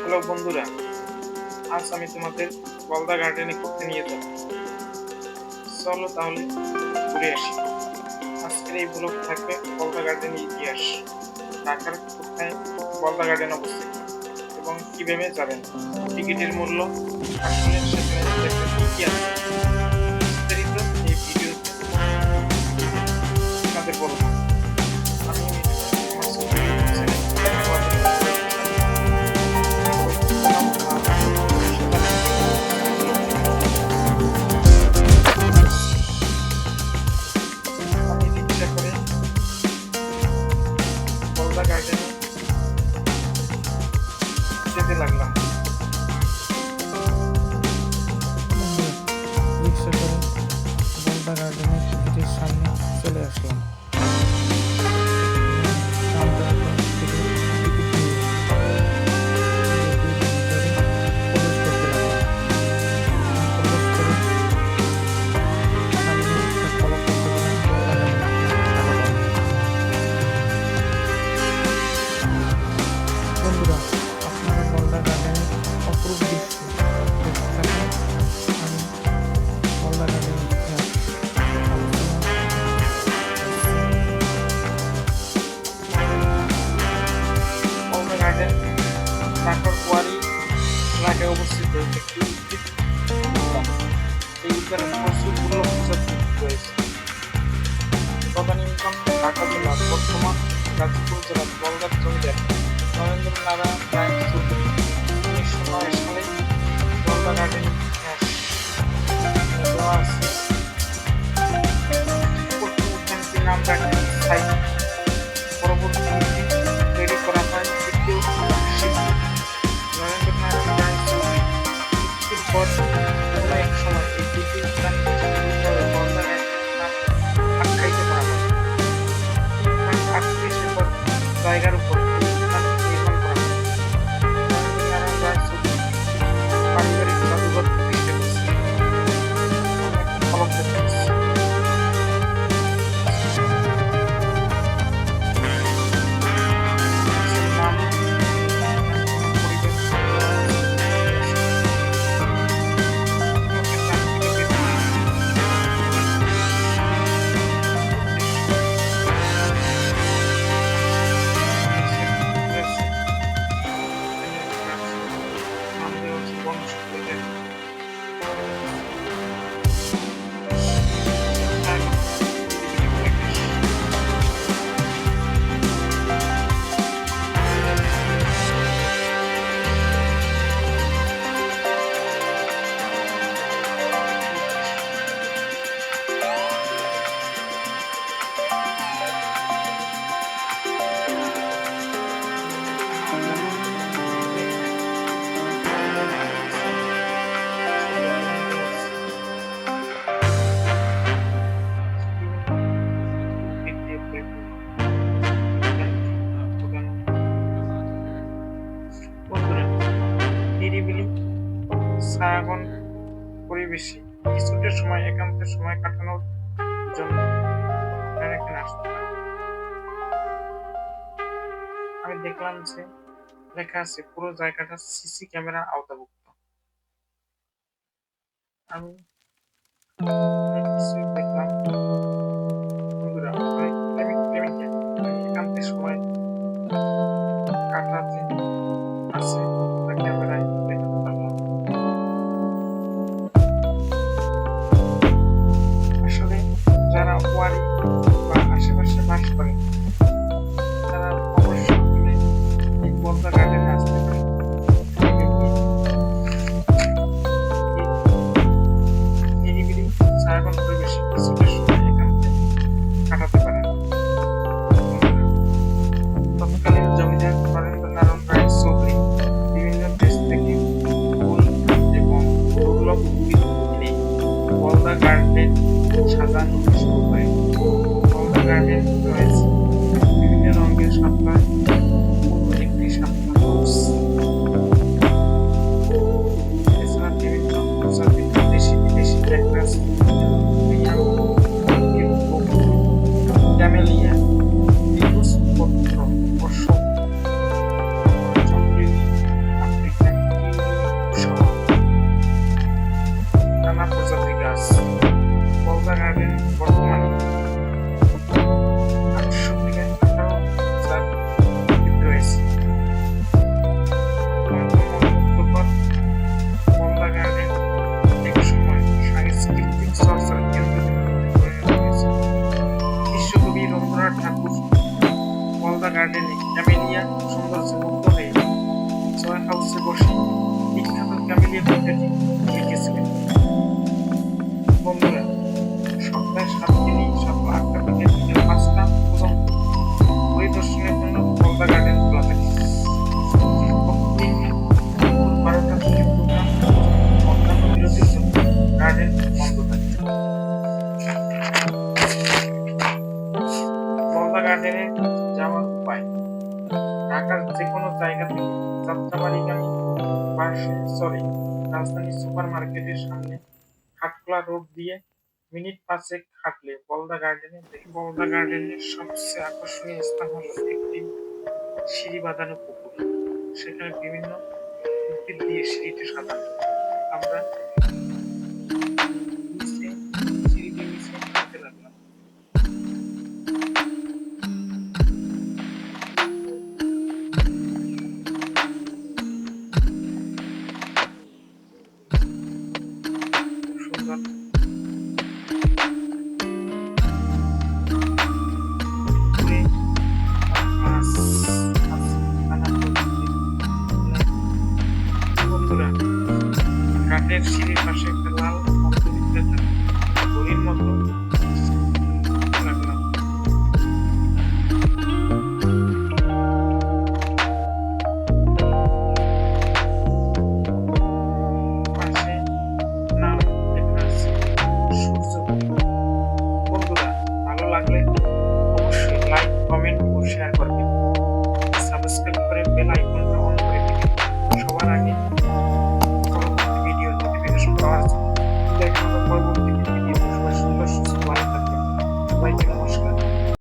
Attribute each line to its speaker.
Speaker 1: Hello বন্ধুরা, আজ আমি তোমাদের বলদা গার্ডেনে ঘুরতে নিয়ে যাব। চলো তাহলে ঘুরে আসি। আজকের এই ব্লগ থাকবে বলদা গার্ডেনের ইতিহাস, ঢাকার কোথায় বলদা গার্ডেন অবস্থিত এবং কিভাবে যাবেন, টিকিটের মূল্য, আসলে সেখানে দেখতে কি কি আছে, বিস্তারিত এই ভিডিওতে আপনাদের বলবো। আমি আমার চ্যানেল আমি রিক্সা করে বলদা গার্ডেনে যেতে লাগলাম।
Speaker 2: রিক্সা করে বলদা গার্ডেনের টিকিটের সামনে চলে আসলাম। কাউন্টার থেকে টিকিট নিয়ে ভিতরে প্রবেশ করতে লাগলাম। প্রবেশ করে সামনে একটা ফলক দেখতে পেলাম, বলদা গার্ডেন ঢাকা বন্ধ। বন্ধুরা, আপনারা বলদা গার্ডেনের অপরূপ দৃশ্য দেখতে থাকুন। আমি বলদা গার্ডেনের ইতিহাস আলোচনা
Speaker 1: বলদা গার্ডেন ঢাকার কোয়ারি এলাকায় অবস্থিত একটি উদ্ভিদ উদ্যান। এই উদ্যানে প্রচুর মূল্য প্রজাতি রয়েছে। প্রধান ইনকাম ঢাকা জেলার বর্তমান গাজীপুর জেলার বলদার জমিদার নরেন্দ্র নারায়ণ রায় চৌধুরী 1909 সালে বলদা গার্ডেন ইতিহাস দেওয়া আছে। প্রথম উদ্যানটির নাম রাখেন স্থায়ী। পরবর্তীতে তৈরি করা হয় দ্বিতীয় শিল্পী নরেন্দ্র নারায়ণ রায় চৌধুরী। মৃত্যুর পর কোনো এক সময় এই দ্বিতীয় উদ্যানটি সম্পূর্ণভাবে বলদা গার্ডেনের নাম আখ্যায়িত করা হয়। 1938 পর জায়গার উপর এই উদ্যান নির্মাণ করা হয়। নরেন্দ্র নারায়ণ রায় চৌধুরী পারিবারিক জাদুঘর প্রতিষ্ঠা করেছেন। আমি একটা ফলক দেখতে পাচ্ছি। সেই নাম পরিবেশ নাম দেওয়া হচ্ছে বনসম্পদের নিরিবিলি ছায়াবন পরিবেশে কিছুটা সময় একান্তে সময় কাটানোর জন্য আপনারা এখানে আসতে পারেন। আমি দেখলাম যে লেখা আছে পুরো জায়গাটা সিসি ক্যামেরা আওতাভুক্ত। আমি অনেক কিছু দেখলাম। বন্ধুরা, অনেক প্রেমিকা একান্তে সময় কাটাতে আছে, তা ক্যামেরায় দেখাতে পারলাম। আসলে যারা ওয়ারি বা আশেপাশে বাস করেন তারা অবশ্যই মিলে এই বলদা গার্ডেনে আসতে পারে। এই নিরিবিলি ছায়াবন পরিবেশে কিছুটা সময় একান্তে কাটাতে পারেন। তৎকালীন জমিদার নরেন্দ্র নারায়ণ রায় চৌধুরী বিভিন্ন দেশ থেকে ফুল এবং দুর্লভ উদ্ভিদ এনে বলদা গার্ডেন সাজানো শুরু করেন। বলদা গার্ডেন রয়েছে বিভিন্ন রঙের শাপলা, একটি শাপলা হাউস। এছাড়া বিভিন্ন প্রজাতির দেশি বিদেশি cactus, camellia, দ্বিবীজপত্র, Ashok, Chandril, Africa যাত্রাবাড়িগামী বাসে চড়ে রাজধানী সুপার মার্কেটের সামনে হাটখোলা রোড দিয়ে মিনিট 5 হাঁটলে বলদা গার্ডেনে দেখি। বলদা গার্ডেনের সবচেয়ে আকর্ষণীয় স্থান হলো একটি সিঁড়ি বাঁধানো পুকুর। সেখানে বিভিন্ন উদ্ভিদ দিয়ে সিঁড়িটি সাজানো। আমরা নিচে সিঁড়ি দিয়ে নিচে নামতে লাগলাম। খুব সুন্দর পুকুরে মাছ আছে, নানা প্রজাতির। বন্ধুরা, ঘাটের সিঁড়ির পাশে একটা লাল অন্তর্বিদ্যাটা ঘড়ির মতো লাগলাম। পাশে নাম লেখা আছে সূর্যবতী।